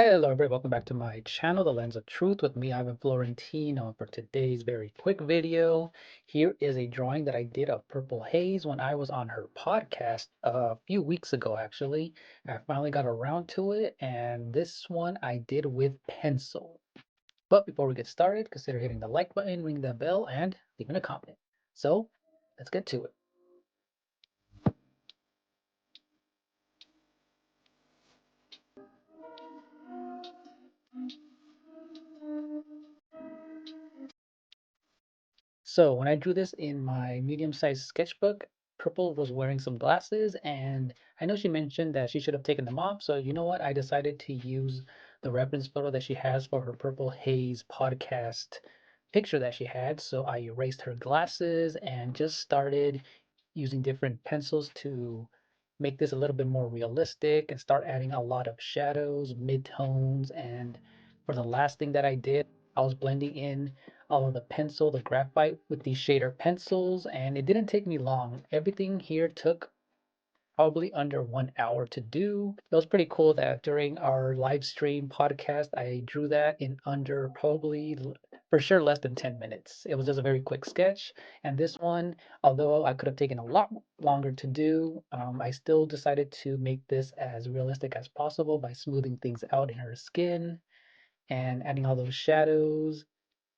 Hello, everybody. Welcome back to my channel, The Lens of Truth, with me, Ivan Florentino. For today's very quick video, here is a drawing that I did of Purple Haze when I was on her podcast a few weeks ago, actually. I finally got around to it, and this one I did with pencil. But before we get started, consider hitting the like button, ring the bell, and leaving a comment. So, let's get to it. So when I drew this in my medium-sized sketchbook, Purple was wearing some glasses, and I know she mentioned that she should have taken them off. So you know what? I decided to use the reference photo that she has for her Purple Haze podcast picture that she had. So I erased her glasses and just started using different pencils to make this a little bit more realistic and start adding a lot of shadows, midtones, and for the last thing that I did, I was blending in all of the pencil, the graphite with these shader pencils, and it didn't take me long. Everything here took probably under 1 hour to do. It was pretty cool that during our live stream podcast, I drew that in under probably for sure less than 10 minutes. It was just a very quick sketch. And this one, although I could have taken a lot longer to do, I still decided to make this as realistic as possible by smoothing things out in her skin and adding all those shadows,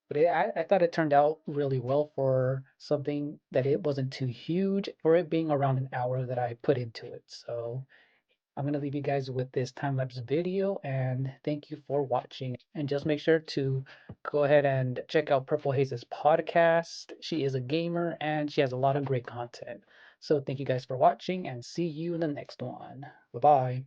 but I thought it turned out really well for something that it wasn't too huge for it being around an hour that I put into it. So I'm going to leave you guys with this time-lapse video and thank you for watching. And just make sure to go ahead and check out Purple Haze's podcast. She is a gamer and she has a lot of great content. So thank you guys for watching and see you in the next one. Bye-bye.